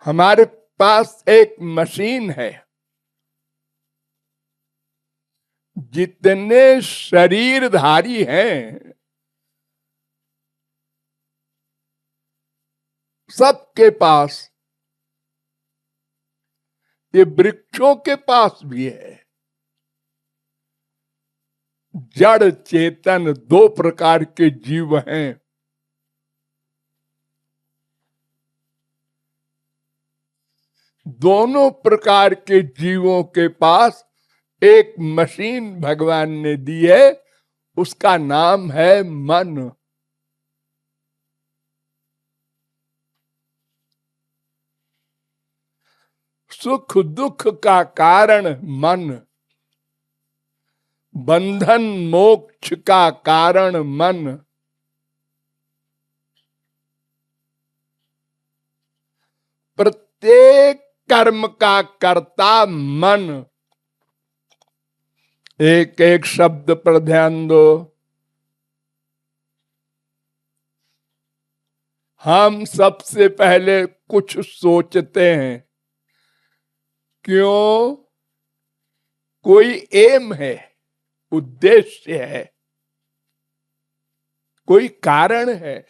हमारे पास एक मशीन है। जितने शरीरधारी हैं सबके पास, ये वृक्षों के पास भी है, जड़ चेतन दो प्रकार के जीव हैं। दोनों प्रकार के जीवों के पास एक मशीन भगवान ने दी है, उसका नाम है मन। सुख दुख का कारण मन, बंधन मोक्ष का कारण मन। प्रत्येक कर्म का कर्ता मन। एक एक शब्द पर ध्यान दो। हम सबसे पहले कुछ सोचते हैं, क्यों? कोई एम है, उद्देश्य है, कोई कारण है,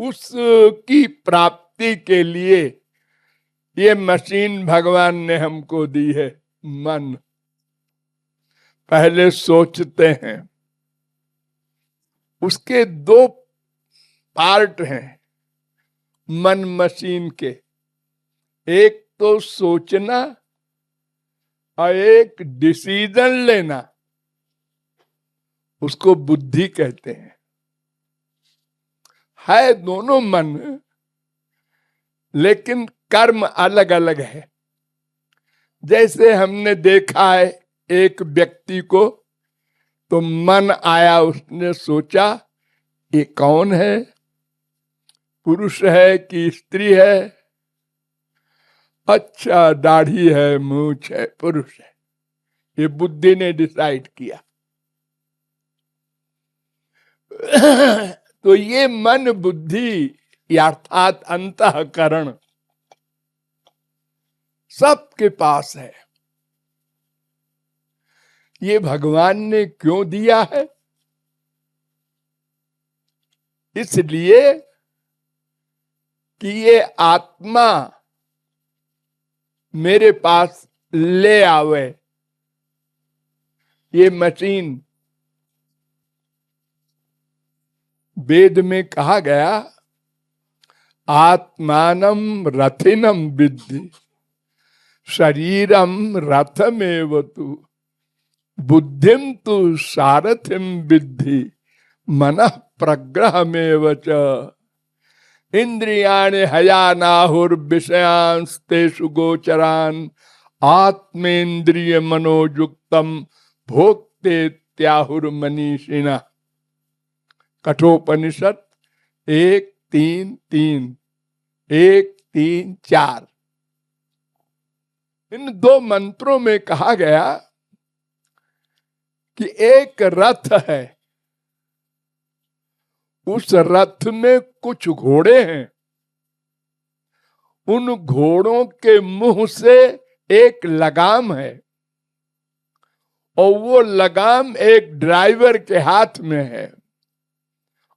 उसकी प्राप्ति के लिए ये मशीन भगवान ने हमको दी है, मन। पहले सोचते हैं। उसके दो पार्ट हैं मन मशीन के, एक तो सोचना और एक डिसीजन लेना, उसको बुद्धि कहते हैं। है दोनों मन, लेकिन कर्म अलग अलग है। जैसे हमने देखा है एक व्यक्ति को, तो मन आया, उसने सोचा ये कौन है, पुरुष है कि स्त्री है? अच्छा, दाढ़ी है, मूंछ है, पुरुष है। ये बुद्धि ने डिसाइड किया। तो ये मन बुद्धि अर्थात अंतःकरण सबके पास है। ये भगवान ने क्यों दिया है? इसलिए कि ये आत्मा मेरे पास ले आवे ये मशीन। वेद में कहा गया, आत्मानम रथिनम विद्धि शरीरम रथमेव तु बुद्धिम तु सारथिम विद्धि मनः प्रग्रहमेव च इंद्रियाणि हयानाहुर्विषयांस्तेषु गोचरान् आत्मेन्द्रिय मनोयुक्तम भोक्ते त्याहुर्मनीषिणः। कठोपनिषद 1:3-3, 1-3-4। इन दो मंत्रों में कहा गया कि एक रथ है, उस रथ में कुछ घोड़े हैं, उन घोड़ों के मुंह से एक लगाम है और वो लगाम एक ड्राइवर के हाथ में है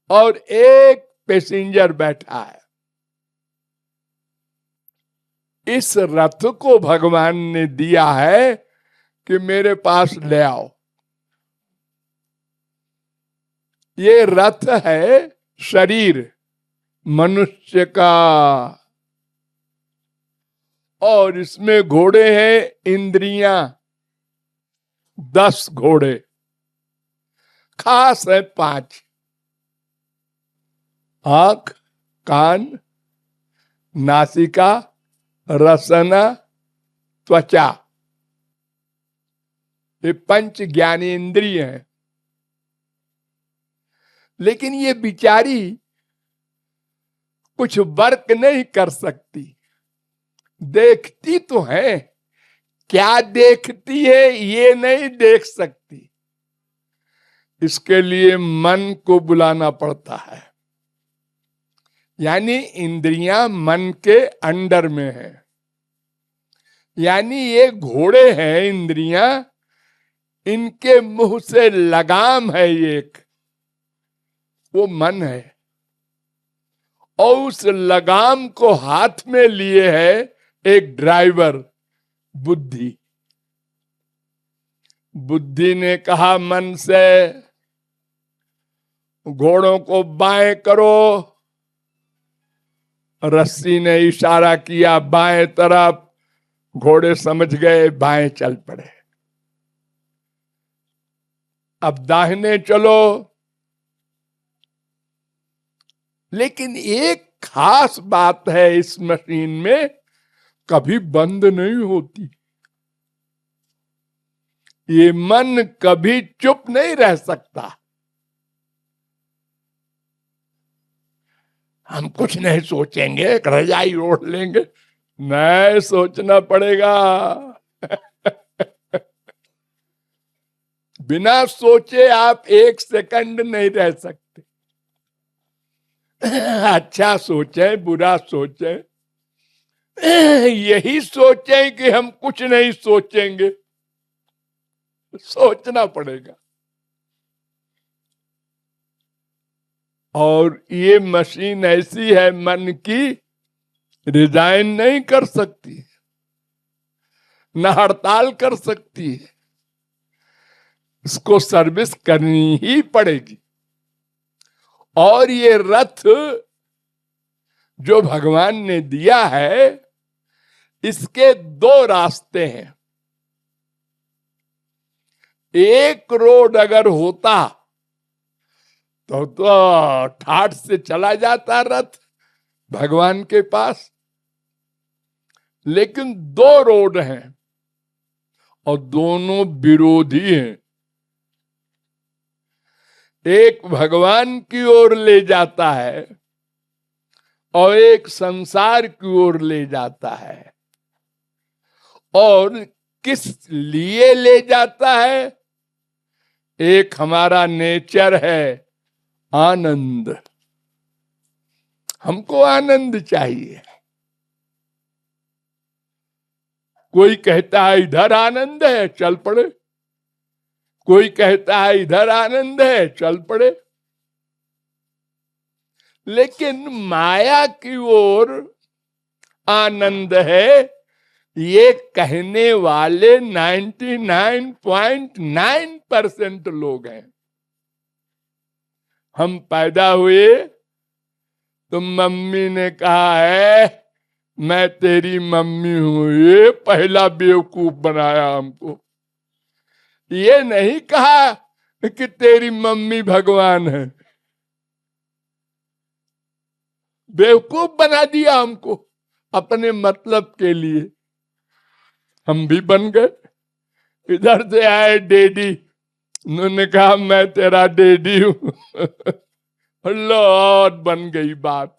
और एक पैसेंजर बैठा है। इस रथ को भगवान ने दिया है कि मेरे पास ले आओ। ये रथ है शरीर मनुष्य का, और इसमें घोड़े हैं इंद्रियां, 10 घोड़े, खास है 5। आंख, कान, नासिका, रसना, त्वचा, ये 5 ज्ञानी इंद्रिय हैं। लेकिन ये बिचारी कुछ वर्क नहीं कर सकती। देखती तो है, क्या देखती है ये नहीं देख सकती। इसके लिए मन को बुलाना पड़ता है। यानी इंद्रियां मन के अंडर में है, यानी ये घोड़े हैं इंद्रियां, इनके मुंह से लगाम है एक, वो मन है, और उस लगाम को हाथ में लिए है एक ड्राइवर, बुद्धि। बुद्धि ने कहा मन से घोड़ों को बाएं करो, रस्सी ने इशारा किया बाएं तरफ, घोड़े समझ गए, बाएं चल पड़े। अब दाहिने चलो। लेकिन एक खास बात है इस मशीन में, कभी बंद नहीं होती। ये मन कभी चुप नहीं रह सकता। हम कुछ नहीं सोचेंगे, रजाई ओढ़ लेंगे, नहीं, सोचना पड़ेगा। बिना सोचे आप एक सेकंड नहीं रह सकते। अच्छा सोचे बुरा सोचे, यही सोचें कि हम कुछ नहीं सोचेंगे, सोचना पड़ेगा। और ये मशीन ऐसी है मन की, रिजाइन नहीं कर सकती, न हड़ताल कर सकती है, इसको सर्विस करनी ही पड़ेगी। और ये रथ जो भगवान ने दिया है, इसके दो रास्ते हैं। एक रोड अगर होता तो ठाठ से चला जाता रथ भगवान के पास, लेकिन दो रोड हैं और दोनों विरोधी हैं। एक भगवान की ओर ले जाता है और एक संसार की ओर ले जाता है। और किस लिए ले जाता है? एक हमारा नेचर है आनंद, हमको आनंद चाहिए। कोई कहता है इधर आनंद है, चल पड़े। कोई कहता है इधर आनंद है, चल पड़े। लेकिन माया की ओर आनंद है, ये कहने वाले 99.9% लोग हैं। हम पैदा हुए तो मम्मी ने कहा है मैं तेरी मम्मी हूं, ये पहला बेवकूफ बनाया हमको। ये नहीं कहा कि तेरी मम्मी भगवान है, बेवकूफ बना दिया हमको अपने मतलब के लिए। हम भी बन गए। इधर से आए डैडी, उन्होंने कहा मैं तेरा डैडी हूं। लौट बन गई बात।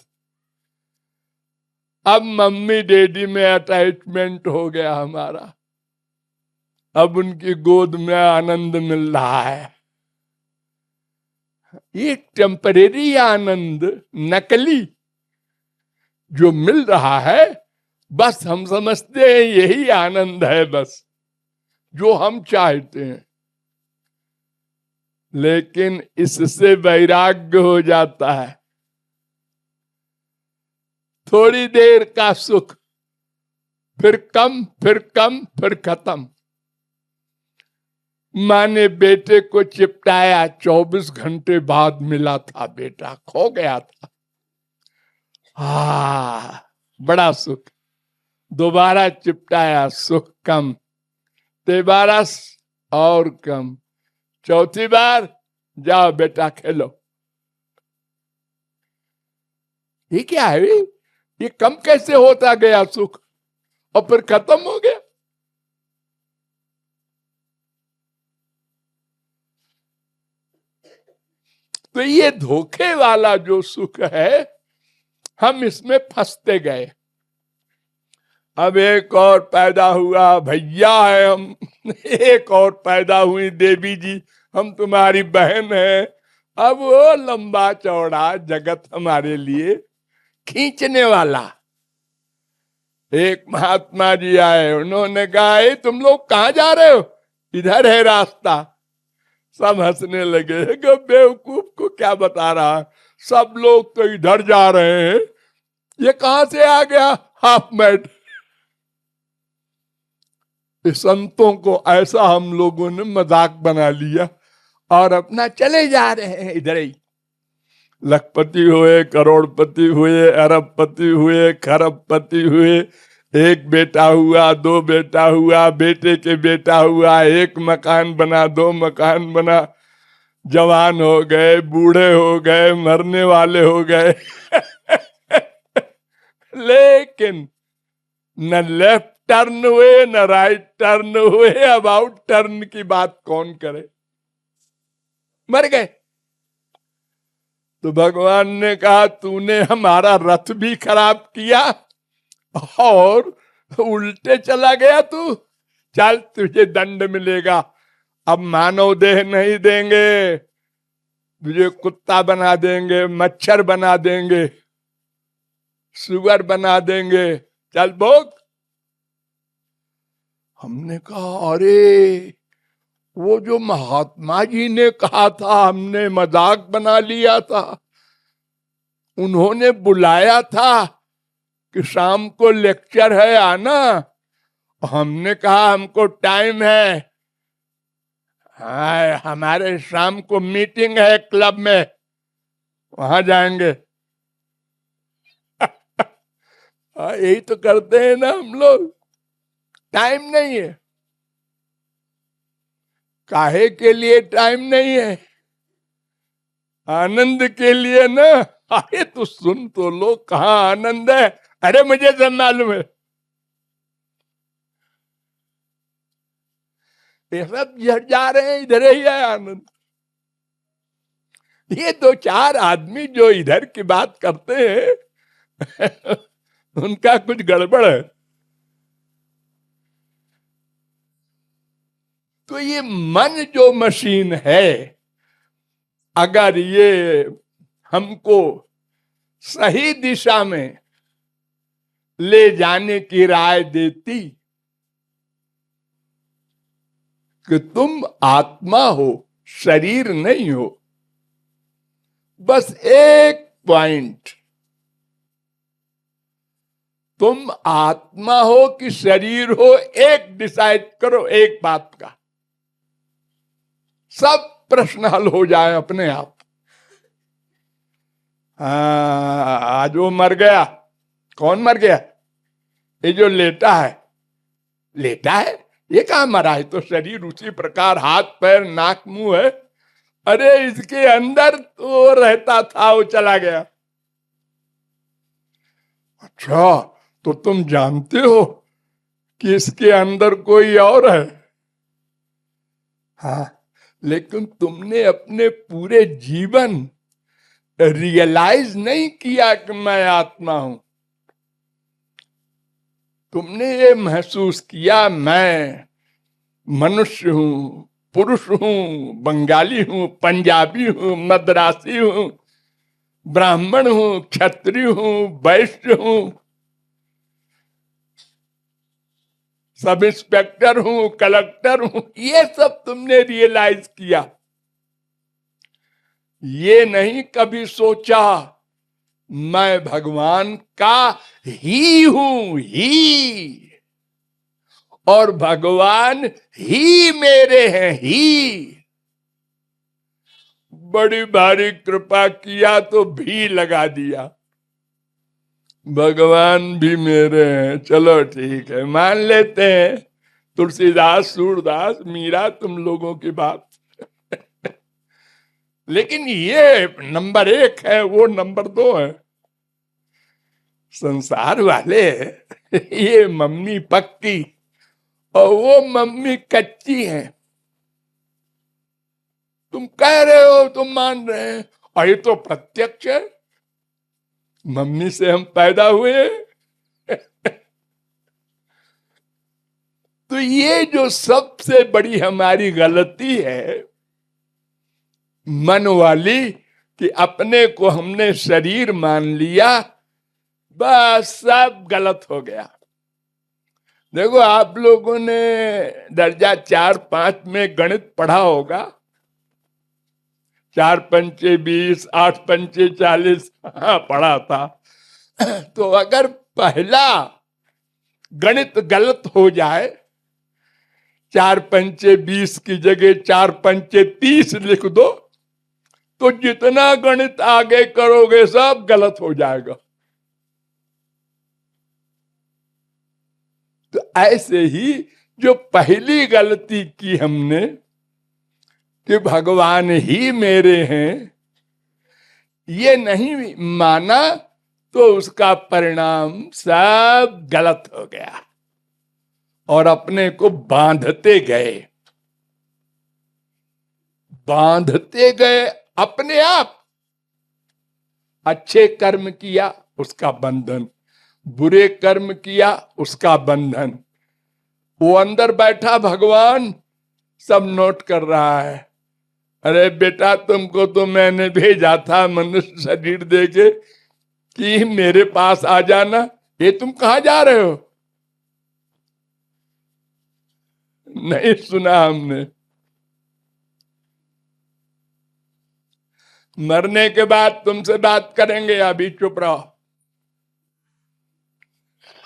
अब मम्मी डैडी में अटैचमेंट हो गया हमारा। अब उनकी गोद में आनंद मिल रहा है। ये टेम्परेरी आनंद, नकली जो मिल रहा है, बस हम समझते हैं यही आनंद है, बस जो हम चाहते हैं। लेकिन इससे वैराग्य हो जाता है। थोड़ी देर का सुख, फिर कम, फिर कम, फिर खत्म। माँ ने बेटे को चिपटाया, 24 घंटे बाद मिला था बेटा, खो गया था। बड़ा सुख। दोबारा चिपटाया, सुख कम। तिबारा और कम। चौथी बार जाओ बेटा खेलो। ये क्या है? ये कम कैसे होता गया सुख और फिर खत्म हो गया? तो ये धोखे वाला जो सुख है, हम इसमें फंसते गए। अब एक और पैदा हुआ, भैया है हम। एक और पैदा हुई, देवी जी हम तुम्हारी बहन है। अब वो लंबा चौड़ा जगत हमारे लिए खींचने वाला। एक महात्मा जी आए, उन्होंने कहा "ए, तुम लोग कहाँ जा रहे हो? इधर है रास्ता।" सब हंसने लगे, बेवकूफ को क्या बता रहा है, सब लोग तो इधर जा रहे हैं, ये कहां से आ गया हाफ मैट। संतों को ऐसा हम लोगों ने मजाक बना लिया और अपना चले जा रहे हैं इधर ही। लखपति हुए, करोड़पति हुए, अरबपति हुए, खरबपति हुए, एक बेटा हुआ, दो बेटा हुआ, बेटे के बेटा हुआ, एक मकान बना, दो मकान बना, जवान हो गए, बूढ़े हो गए, मरने वाले हो गए। लेकिन न लेफ्ट टर्न हुए न राइट टर्न हुए, अबाउट टर्न की बात कौन करे, मर गए। तो भगवान ने कहा तूने हमारा रथ भी खराब किया और उल्टे चला गया तू, चल तुझे दंड मिलेगा। अब मानव देह नहीं देंगे, तुझे कुत्ता बना देंगे, मच्छर बना देंगे, सुअर बना देंगे, चल भोग। हमने कहा अरे वो जो महात्मा जी ने कहा था, हमने मजाक बना लिया था, उन्होंने बुलाया था कि शाम को लेक्चर है आना, हमने कहा हमको टाइम है, हाँ हमारे शाम को मीटिंग है क्लब में, वहां जाएंगे। यही तो करते हैं ना हम लोग, टाइम नहीं है। काहे के लिए टाइम नहीं है? आनंद के लिए ना। अरे तो सुन तो लो, कहाँ आनंद है? अरे मुझे सब मालूम है, ये सब जा रहे हैं, इधर ही है आनंद। ये दो चार आदमी जो इधर की बात करते हैं उनका कुछ गड़बड़ है। तो ये मन जो मशीन है, अगर ये हमको सही दिशा में ले जाने की राय देती कि तुम आत्मा हो, शरीर नहीं हो, बस एक पॉइंट, तुम आत्मा हो कि शरीर हो, एक डिसाइड करो एक बात का, सब प्रश्न हल हो जाए अपने आप। आज वो मर गया, कौन मर गया? ये जो लेटा है, लेटा है, ये कहां मरा है? तो शरीर उसी प्रकार, हाथ पैर नाक मुंह है, अरे इसके अंदर तो रहता था, वो चला गया। अच्छा, तो तुम जानते हो कि इसके अंदर कोई और है? हाँ, लेकिन तुमने अपने पूरे जीवन रियलाइज नहीं किया कि मैं आत्मा हूं। तुमने ये महसूस किया मैं मनुष्य हूं, पुरुष हूं, बंगाली हूं, पंजाबी हूं, मद्रासी हूं, ब्राह्मण हूं, क्षत्रिय हूं, वैश्य हूं, सब इंस्पेक्टर हूं, कलेक्टर हूं, ये सब तुमने रियलाइज किया। ये नहीं कभी सोचा मैं भगवान का ही हूं, ही, और भगवान ही मेरे हैं, ही। बड़ी भारी कृपा किया तो भी लगा दिया, भगवान भी मेरे हैं, चलो ठीक है मान लेते हैं, तुलसीदास, सूरदास, मीरा, तुम लोगों की बात। लेकिन ये नंबर एक है, वो नंबर दो है। संसार वाले ये मम्मी पक्की और वो मम्मी कच्ची है। तुम कह रहे हो, तुम मान रहे हैं, और ये तो प्रत्यक्ष है, मम्मी से हम पैदा हुए। तो ये जो सबसे बड़ी हमारी गलती है मन वाली, कि अपने को हमने शरीर मान लिया, बस सब गलत हो गया। देखो, आप लोगों ने दर्जा 4-5 में गणित पढ़ा होगा। 4 पंचे 20, 8 पंचे 40, हाँ पढ़ा था। तो अगर पहला गणित गलत हो जाए, 4 पंचे 20 की जगह 4 पंचे 30 लिख दो, तो जितना गणित आगे करोगे सब गलत हो जाएगा। तो ऐसे ही जो पहली गलती की हमने कि भगवान ही मेरे हैं, ये नहीं माना, तो उसका परिणाम सब गलत हो गया और अपने को बांधते गए अपने आप। अच्छे कर्म किया उसका बंधन, बुरे कर्म किया उसका बंधन। वो अंदर बैठा भगवान सब नोट कर रहा है। अरे बेटा, तुमको तो मैंने भेजा था मनुष्य शरीर देके कि मेरे पास आ जाना, ये तुम कहां जा रहे हो? नहीं सुना हमने। मरने के बाद तुमसे बात करेंगे, अभी चुप रहो।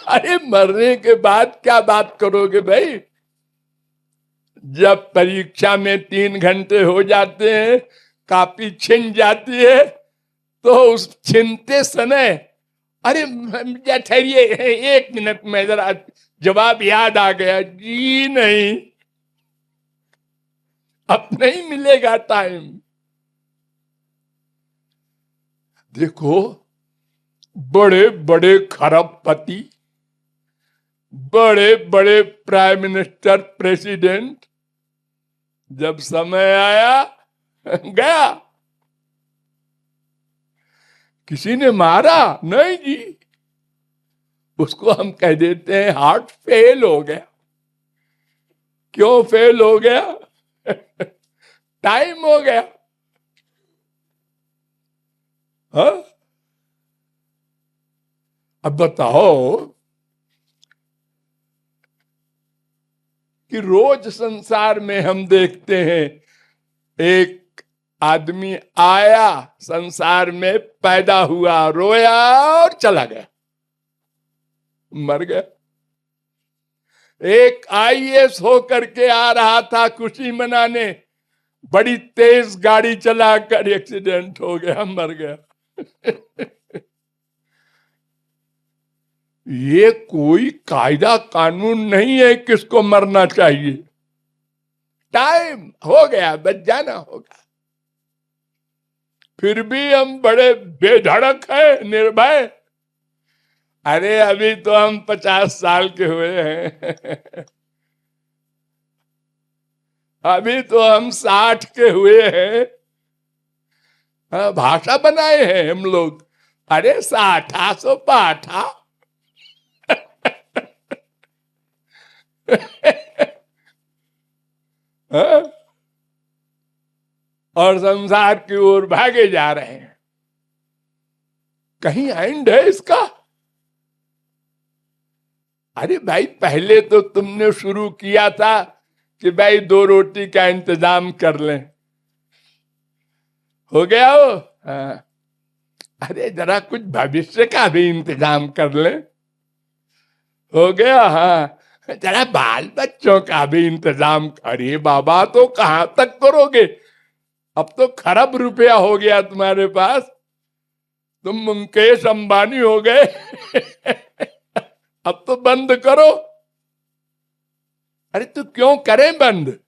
अरे मरने के बाद क्या बात करोगे भाई? जब परीक्षा में 3 घंटे हो जाते हैं, कॉपी छिन जाती है, तो उस छिनते समय अरे ठहरिए 1 मिनट में जरा जवाब याद आ गया जी, नहीं, अब नहीं मिलेगा टाइम। देखो, बड़े बड़े खरबपति, बड़े बड़े प्राइम मिनिस्टर, प्रेसिडेंट, जब समय आया गया। किसी ने मारा नहीं जी, उसको हम कह देते हैं हार्ट फेल हो गया। क्यों फेल हो गया? टाइम हो गया। हाँ? अब बताओ कि रोज संसार में हम देखते हैं, एक आदमी आया संसार में, पैदा हुआ, रोया और चला गया, मर गया। एक आईएएस होकर के आ रहा था खुशी मनाने, बड़ी तेज गाड़ी चलाकर एक्सीडेंट हो गया, मर गया। ये कोई कायदा कानून नहीं है किसको मरना चाहिए। टाइम हो गया, बच जाना होगा। फिर भी हम बड़े बेधड़क हैं, निर्भय। अरे अभी तो हम 50 साल के हुए हैं। अभी तो हम 60 के हुए हैं। हाँ, भाषा बनाए हैं हम लोग। अरे 60 सो पाठा। हाँ? और संसार की ओर भागे जा रहे हैं। कहीं एंड है इसका? अरे भाई, पहले तो तुमने शुरू किया था कि भाई 2 रोटी का इंतजाम कर लें, हो गया हो। हाँ। अरे जरा कुछ भविष्य का भी इंतजाम कर लें, हो गया। हाँ, जरा बाल बच्चों का भी इंतजाम। अरे बाबा, तो कहां तक करोगे? अब तो खरब रुपया हो गया तुम्हारे पास, तुम मुकेश अंबानी हो गए। अब तो बंद करो। अरे तो क्यों करें बंद?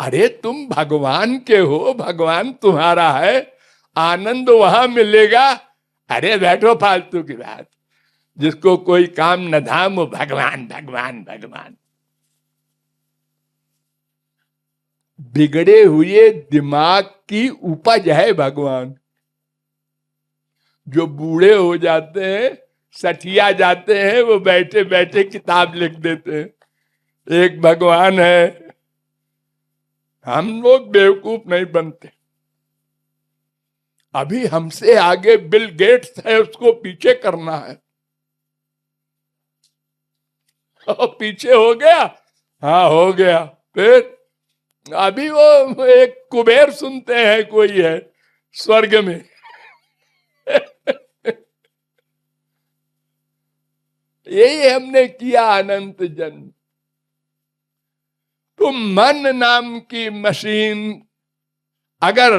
अरे तुम भगवान के हो, भगवान तुम्हारा है, आनंद वहां मिलेगा। अरे बैठो, फालतू की बात। जिसको कोई काम न धाम, वो भगवान भगवान भगवान। बिगड़े हुए दिमाग की उपज है भगवान। जो बूढ़े हो जाते हैं, सठिया जाते हैं, वो बैठे बैठे किताब लिख देते हैं, एक भगवान है। हम लोग बेवकूफ नहीं बनते। अभी हमसे आगे बिल गेट्स है, उसको पीछे करना है। पीछे हो गया, हाँ हो गया। फिर अभी वो एक कुबेर सुनते हैं, कोई है स्वर्ग में। यही हमने किया अनंत जन्म। तो मन नाम की मशीन अगर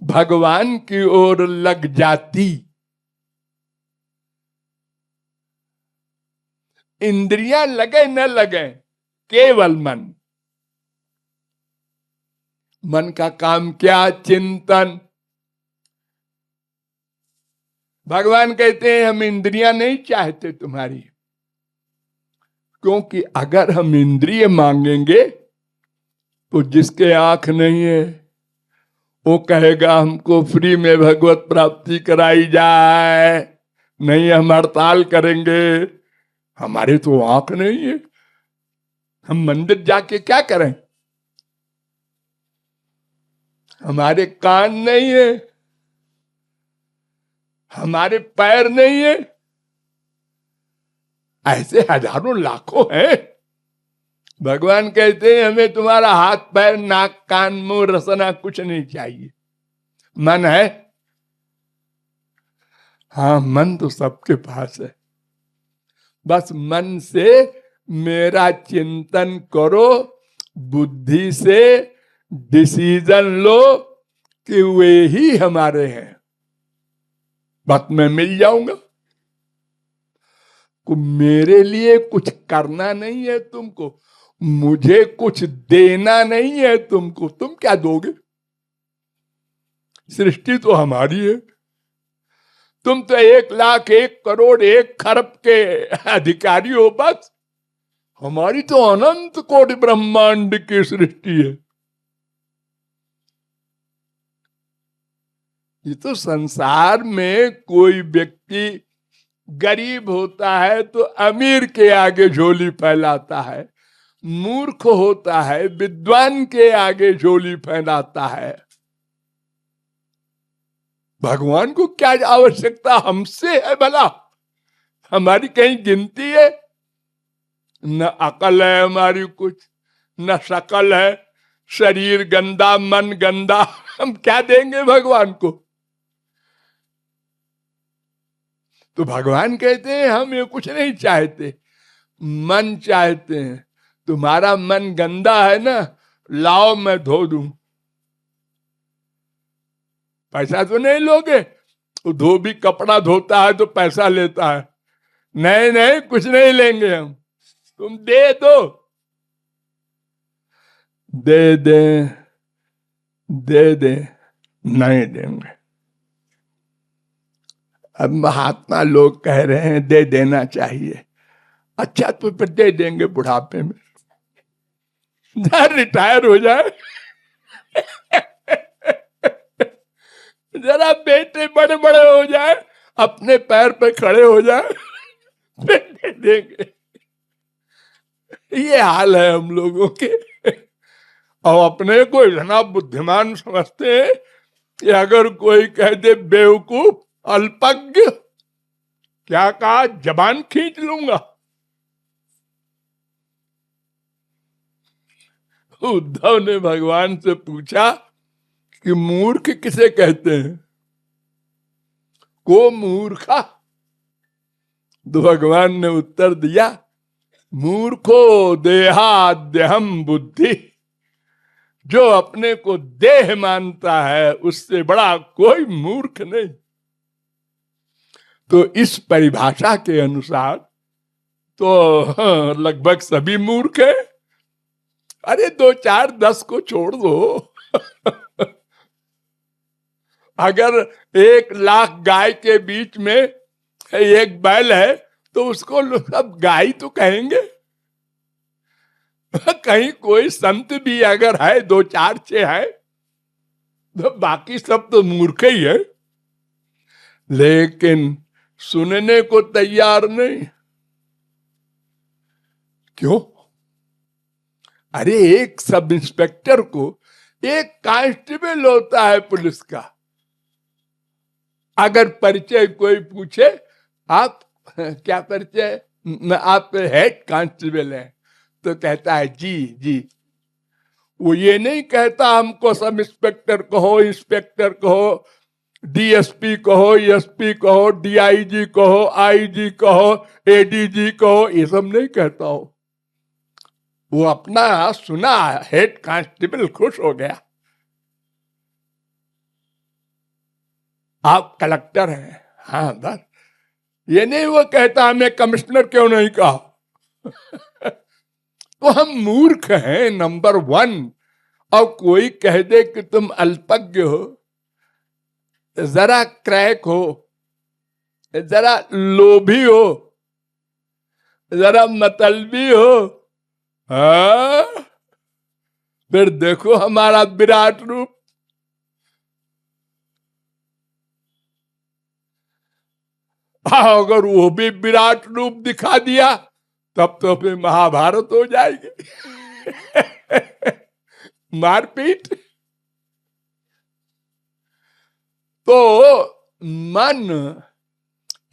भगवान की ओर लग जाती, इंद्रियां लगे न लगे, केवल मन। मन का काम क्या? चिंतन। भगवान कहते हैं हम इंद्रियां नहीं चाहते तुम्हारी, क्योंकि अगर हम इंद्रिय मांगेंगे तो जिसके आंख नहीं है वो कहेगा हमको फ्री में भगवत प्राप्ति कराई जाए, नहीं हम हड़ताल करेंगे। हमारे तो आंख नहीं है, हम मंदिर जाके क्या करें? हमारे कान नहीं है, हमारे पैर नहीं है। ऐसे हजारों लाखों हैं। भगवान कहते हैं हमें तुम्हारा हाथ पैर नाक कान मुंह रसना कुछ नहीं चाहिए। मन है, हाँ मन तो सबके पास है। बस मन से मेरा चिंतन करो, बुद्धि से डिसीजन लो कि वे ही हमारे हैं, बस मैं मिल जाऊंगा। को मेरे लिए कुछ करना नहीं है तुमको, मुझे कुछ देना नहीं है तुमको। तुम क्या दोगे? सृष्टि तो हमारी है। तुम तो 1,00,000 1,00,00,000 1,00,00,000 के अधिकारी हो बस। हमारी तो अनंत कोटि ब्रह्मांड की सृष्टि है। ये तो संसार में कोई व्यक्ति गरीब होता है तो अमीर के आगे झोली फैलाता है, मूर्ख होता है विद्वान के आगे झोली फैलाता है। भगवान को क्या आवश्यकता हमसे है भला? हमारी कहीं गिनती है? न अकल है हमारी कुछ, न शकल है, शरीर गंदा मन गंदा, हम क्या देंगे भगवान को? तो भगवान कहते हैं हम ये कुछ नहीं चाहते, मन चाहते हैं। तुम्हारा मन गंदा है ना, लाओ मैं धो दूं। पैसा तो नहीं लोगे? तो धोबी कपड़ा धोता है तो पैसा लेता है। नहीं नहीं कुछ नहीं लेंगे हम, तुम दे दो। दे दे दे दे, नहीं देंगे। अब महात्मा लोग कह रहे हैं दे देना चाहिए। अच्छा तो फिर दे देंगे बुढ़ापे में, रिटायर हो जाए, जरा बेटे बड़े बड़े हो जाए, अपने पैर पे खड़े हो जाए, फिर दे देंगे। ये हाल है हम लोगों के। और अपने को इतना बुद्धिमान समझते हैं कि अगर कोई कह दे बेवकूफ अल्पज्ञ, क्या कहा, जबान खींच लूंगा। उद्धव ने भगवान से पूछा कि मूर्ख किसे कहते हैं? को मूर्खा? तो भगवान ने उत्तर दिया, मूर्खो देहाद्यहम बुद्धि। जो अपने को देह मानता है उससे बड़ा कोई मूर्ख नहीं। तो इस परिभाषा के अनुसार तो लगभग सभी मूर्ख है। अरे 2 4 10 को छोड़ दो। अगर 1,00,000 गाय के बीच में एक बैल है तो उसको सब गाय तो कहेंगे। कहीं कोई संत भी अगर है 2 4 6 है तो बाकी सब तो मूर्ख ही है, लेकिन सुनने को तैयार नहीं। क्यों? अरे एक सब इंस्पेक्टर को एक कांस्टेबल होता है पुलिस का, अगर परिचय कोई पूछे, आप क्या परिचय, आप हेड कांस्टेबल हैं, तो कहता है जी जी। वो ये नहीं कहता हमको सब इंस्पेक्टर कहो, इंस्पेक्टर कहो, डीएसपी कहो, एसपी कहो, डीआईजी कहो, आईजी कहो, एडीजी कहो, ये सब नहीं कहता हो। वो अपना सुना हेड कांस्टेबल, खुश हो गया, आप कलेक्टर हैं, हाँ बस। ये नहीं वो कहता हमें कमिश्नर क्यों नहीं कहा। तो हम मूर्ख हैं नंबर 1। और कोई कह दे कि तुम अल्पज्ञ हो, जरा क्रैक हो, जरा लोभी हो, जरा मतलबी हो, हाँ, फिर देखो हमारा विराट रूप। अगर वो भी विराट रूप दिखा दिया तब तो फिर महाभारत हो जाएगी। मारपीट। तो मन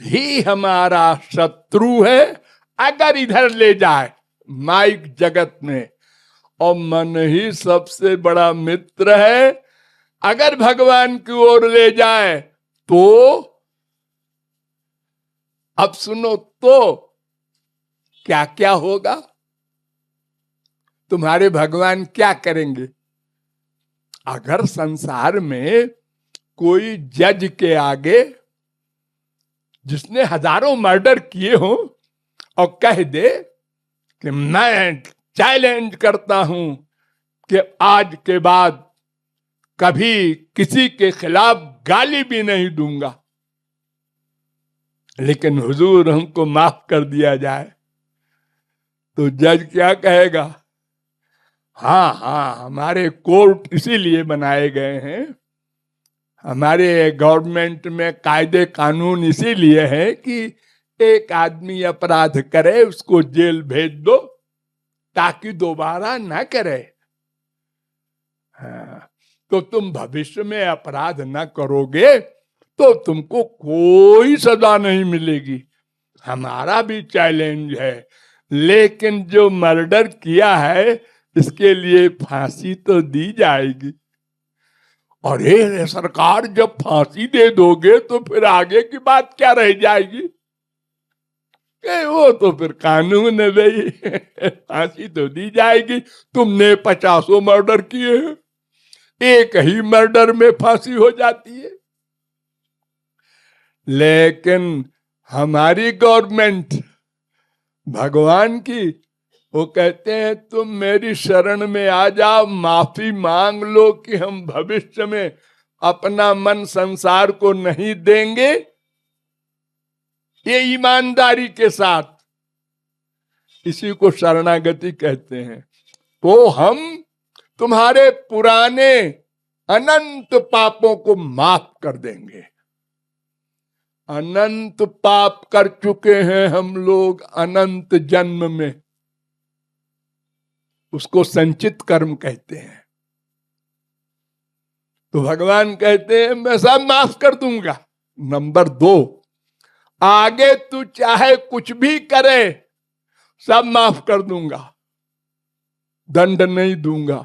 ही हमारा शत्रु है अगर इधर ले जाए माइक जगत में, और मन ही सबसे बड़ा मित्र है अगर भगवान की ओर ले जाए तो। अब सुनो तो क्या क्या होगा, तुम्हारे भगवान क्या करेंगे। अगर संसार में कोई जज के आगे जिसने हजारों मर्डर किए हो और कह दे कि मैं चैलेंज करता हूं कि आज के बाद कभी किसी के खिलाफ गाली भी नहीं दूंगा, लेकिन हुजूर हमको माफ कर दिया जाए, तो जज क्या कहेगा, हाँ हाँ हमारे कोर्ट इसीलिए बनाए गए हैं, हमारे गवर्नमेंट में कायदे कानून इसीलिए है कि एक आदमी अपराध करे उसको जेल भेज दो ताकि दोबारा ना करे। हाँ, तो तुम भविष्य में अपराध ना करोगे तो तुमको कोई सजा नहीं मिलेगी। हमारा भी चैलेंज है, लेकिन जो मर्डर किया है इसके लिए फांसी तो दी जाएगी। और ये सरकार जब फांसी दे दोगे तो फिर आगे की बात क्या रह जाएगी। वो तो फिर कानून है भाई, फांसी तो दी जाएगी। तुमने 50 मर्डर किए हैं, एक ही मर्डर में फांसी हो जाती है। लेकिन हमारी गवर्नमेंट भगवान की, वो कहते हैं तुम मेरी शरण में आ जाओ, माफी मांग लो कि हम भविष्य में अपना मन संसार को नहीं देंगे, ये ईमानदारी के साथ, इसी को शरणागति कहते हैं। तो हम तुम्हारे पुराने अनंत पापों को माफ कर देंगे। अनंत पाप कर चुके हैं हम लोग अनंत जन्म में, उसको संचित कर्म कहते हैं। तो भगवान कहते हैं मैं सब माफ कर दूंगा। नंबर 2, आगे तू चाहे कुछ भी करे सब माफ कर दूंगा, दंड नहीं दूंगा।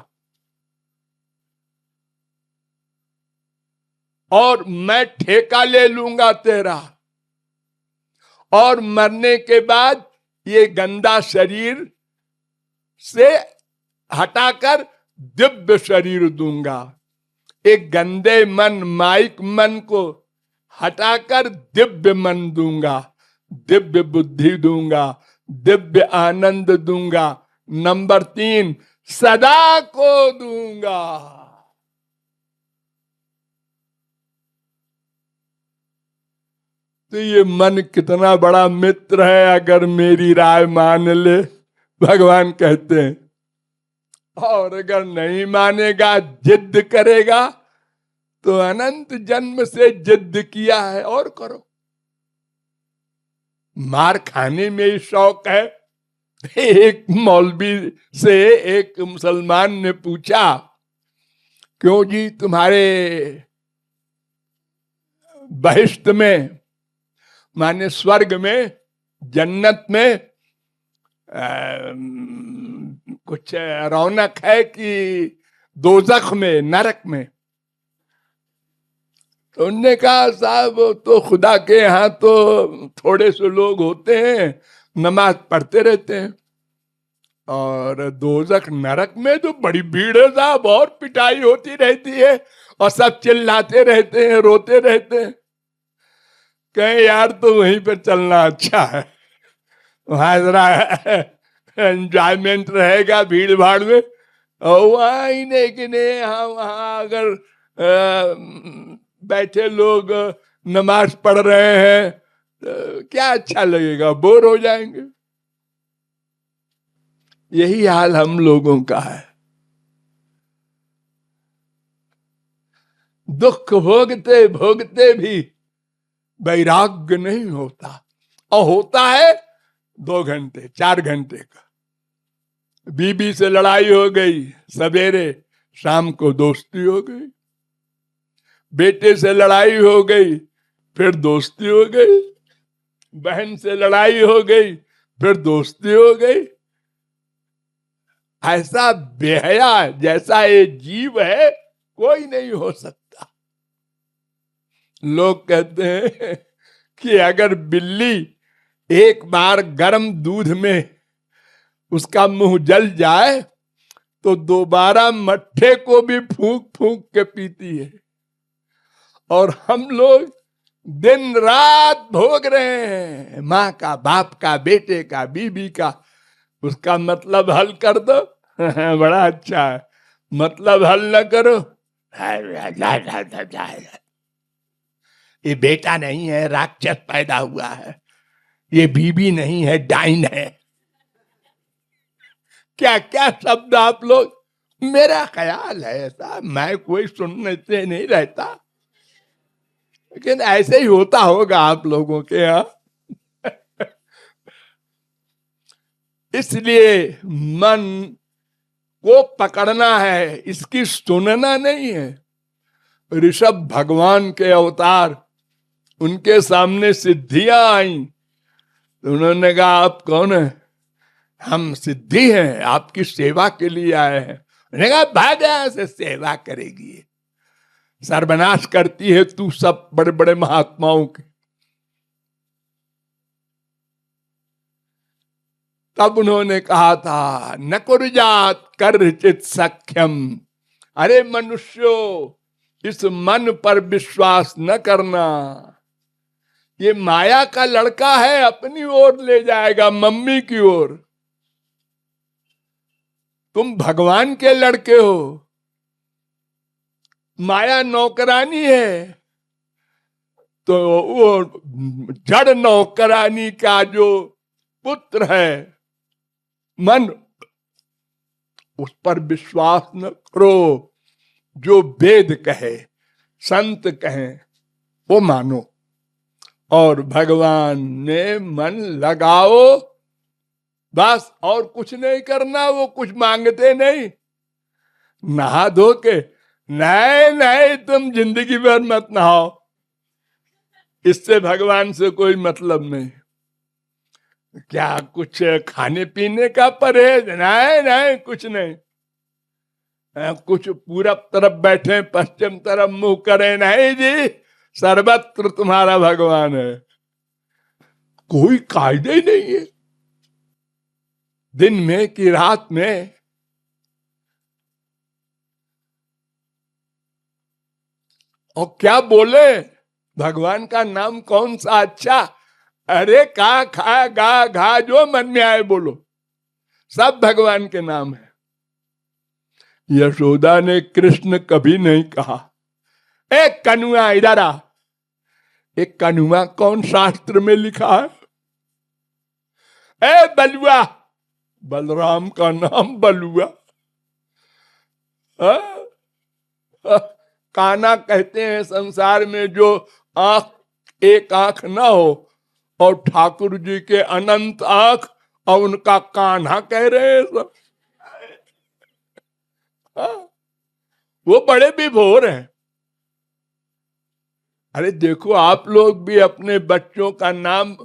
और मैं ठेका ले लूंगा तेरा, और मरने के बाद ये गंदा शरीर से हटाकर दिव्य शरीर दूंगा। एक गंदे मन माइक मन को हटाकर दिव्य मन दूंगा, दिव्य बुद्धि दूंगा, दिव्य आनंद दूंगा। नंबर 3, सदा को दूंगा। तो ये मन कितना बड़ा मित्र है अगर मेरी राय मान ले, भगवान कहते हैं। और अगर नहीं मानेगा, जिद करेगा, तो अनंत जन्म से जिद किया है और करो। मार खाने में शौक है। एक मौलवी से एक मुसलमान ने पूछा, क्यों जी तुम्हारे बहिष्ठ में माने स्वर्ग में, जन्नत में कुछ रौनक है कि दोजख में, नरक में? तो उनने कहा साहब तो खुदा के यहाँ तो थोड़े से लोग होते हैं, नमाज पढ़ते रहते हैं, और दोजख नरक में तो बड़ी भीड़ है साहब, और पिटाई होती रहती है और सब चिल्लाते रहते हैं, रोते रहते हैं। कहे यार तो वहीं पर चलना अच्छा है, वहां जरा एंजॉयमेंट रहेगा भीड़ भाड़ में, और वहां ही नहीं कि नहीं, हाँ वहां अगर बैठे लोग नमाज पढ़ रहे हैं तो क्या अच्छा लगेगा, बोर हो जाएंगे। यही हाल हम लोगों का है। दुख भोगते भोगते भी वैराग्य नहीं होता, और होता है 2 घंटे 4 घंटे का। बीबी से लड़ाई हो गई सवेरे, शाम को दोस्ती हो गई। बेटे से लड़ाई हो गई, फिर दोस्ती हो गई। बहन से लड़ाई हो गई, फिर दोस्ती हो गई। ऐसा बेहया जैसा ये जीव है कोई नहीं हो सकता। लोग कहते हैं कि अगर बिल्ली एक बार गर्म दूध में उसका मुंह जल जाए तो दोबारा मट्ठे को भी फूंक फूंक के पीती है, और हम लोग दिन रात भोग रहे हैं, माँ का, बाप का, बेटे का, बीबी का। उसका मतलब हल कर दो बड़ा अच्छा है, मतलब हल न करो, ये बेटा नहीं है, राक्षस पैदा हुआ है, ये बीबी नहीं है, डाइन है। क्या क्या शब्द आप लोग, मेरा ख्याल है ऐसा, मैं कोई सुनने से नहीं रहता, लेकिन ऐसे ही होता होगा आप लोगों के यहाँ। इसलिए मन को पकड़ना है, इसकी सुनना नहीं है। ऋषभ भगवान के अवतार, उनके सामने सिद्धियां आई तो उन्होंने कहा आप कौन है? हम सिद्धि हैं, आपकी सेवा के लिए आए हैं। उन्होंने कहा भाग यहां से, सेवा करेगी, सर्वनाश करती है तू सब बड़े बड़े महात्माओं के। तब उन्होंने कहा था न कुर्जात कर्चित सख्यम, अरे मनुष्यो इस मन पर विश्वास न करना, ये माया का लड़का है, अपनी ओर ले जाएगा, मम्मी की ओर। तुम भगवान के लड़के हो, माया नौकरानी है, तो वो जड़ नौकरानी का जो पुत्र है मन, उस पर विश्वास न करो। जो वेद कहे, संत कहे, वो मानो, और भगवान ने मन लगाओ बस, और कुछ नहीं करना। वो कुछ मांगते नहीं, नहा धो के, नहीं नहीं तुम जिंदगी भर मत नहाओ, इससे भगवान से कोई मतलब नहीं। क्या कुछ खाने पीने का परहेज? नहीं नहीं कुछ नहीं। कुछ पूरब तरफ बैठे, पश्चिम तरफ मुंह करे? नहीं जी, सर्वत्र तुम्हारा भगवान है। कोई कायदे ही नहीं है, दिन में कि रात में। और क्या बोले, भगवान का नाम कौन सा अच्छा? अरे का खा गा घा जो मन में आए बोलो, सब भगवान के नाम है। यशोदा ने कृष्ण कभी नहीं कहा एक कनुआ इधर आ। एक कनुआ कौन शास्त्र में लिखा है? ए बलुआ, बलराम का नाम बलुआ। काना कहते हैं संसार में जो आंख, एक आंख ना हो, और ठाकुर जी के अनंत आंख, और उनका कान्हा कह रहे हैं सब। वो बड़े विभोर हैं। अरे देखो, आप लोग भी अपने बच्चों का नाम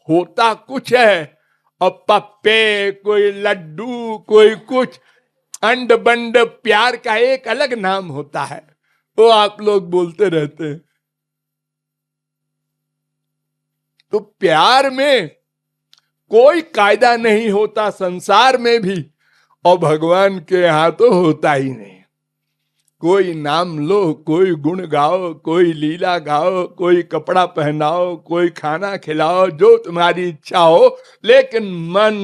होता कुछ है और पप्पे, कोई लड्डू, कोई कुछ, अंड बंड प्यार का एक अलग नाम होता है, वो आप लोग बोलते रहते हैं। तो प्यार में कोई कायदा नहीं होता संसार में भी, और भगवान के यहां तो होता ही नहीं। कोई नाम लो, कोई गुण गाओ, कोई लीला गाओ, कोई कपड़ा पहनाओ, कोई खाना खिलाओ, जो तुम्हारी इच्छा हो, लेकिन मन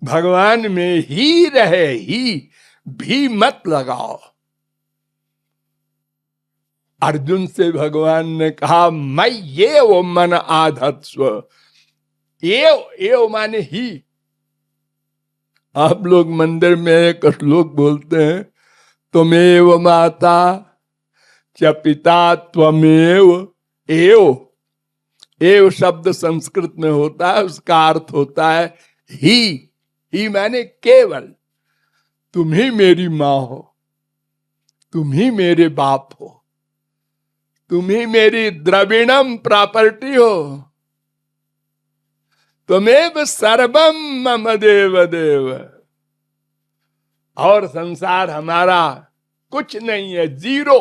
भगवान में ही रहे, ही भी मत लगाओ। अर्जुन से भगवान ने कहा, मैं ये वो मन आधत्स्व, ये माने ही। आप लोग मंदिर में एक श्लोक बोलते हैं, त्वमेव माता च पिता त्वमेव एव। एव शब्द संस्कृत में होता है, उसका अर्थ होता है ही माने केवल। तुम ही मेरी माँ हो, तुम ही मेरे बाप हो, तुम ही मेरी द्रविणम प्रॉपर्टी हो, तुमेव सर्वम मम देव देव। और संसार हमारा कुछ नहीं है, जीरो।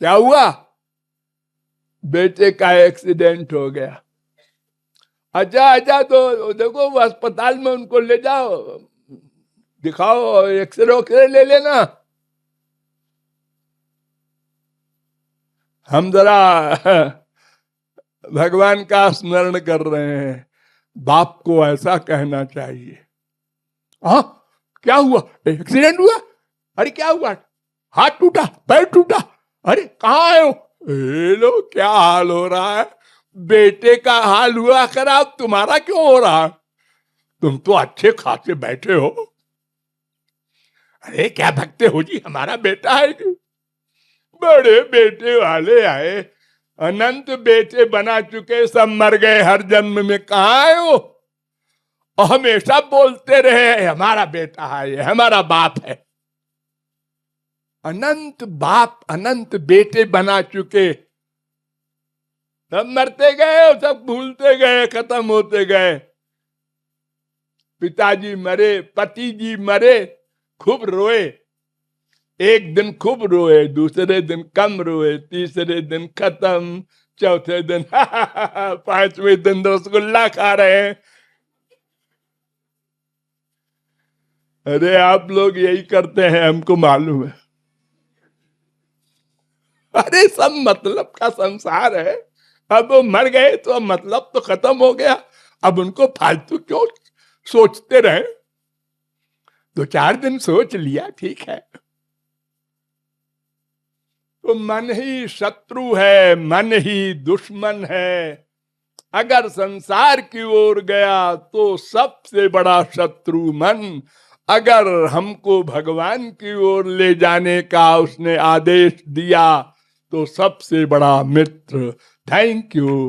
क्या हुआ? बेटे का एक्सीडेंट हो गया। अच्छा, तो देखो अस्पताल में उनको ले जाओ, दिखाओ, एक्सरे ले लेना। हम जरा भगवान का स्मरण कर रहे हैं, बाप को ऐसा कहना चाहिए। हाँ, क्या हुआ? एक्सीडेंट हुआ? अरे क्या हुआ? हाथ टूटा, पैर टूटा? अरे कहाँ आए हो? लो क्या हाल हो रहा है? बेटे का हाल हुआ खराब, तुम्हारा क्यों हो रहा है? तुम तो अच्छे खासे बैठे हो। अरे क्या भगते हो जी, हमारा बेटा है। बड़े बेटे वाले आए, अनंत बेटे बना चुके, सब मर गए हर जन्म में, कहाँ आए हो? और हमेशा बोलते रहे हमारा बेटा है, ये हमारा बाप है। अनंत बाप, अनंत बेटे बना चुके, सब मरते गए, सब भूलते गए, खत्म होते गए। पिताजी मरे, पति जी मरे, खूब रोए। एक दिन खूब रोए, दूसरे दिन कम रोए, तीसरे दिन खत्म, चौथे दिन पांचवें दिन रसगुल्ला खा रहे हैं। अरे आप लोग यही करते हैं, हमको मालूम है। अरे सब मतलब का संसार है। अब वो मर गए तो अब मतलब तो खत्म हो गया, अब उनको फालतू क्यों सोचते रहे? 2-4 दिन सोच लिया, ठीक है। तो मन ही शत्रु है, मन ही दुश्मन है। अगर संसार की ओर गया तो सबसे बड़ा शत्रु मन, अगर हमको भगवान की ओर ले जाने का उसने आदेश दिया तो सबसे बड़ा मित्र। Thank you.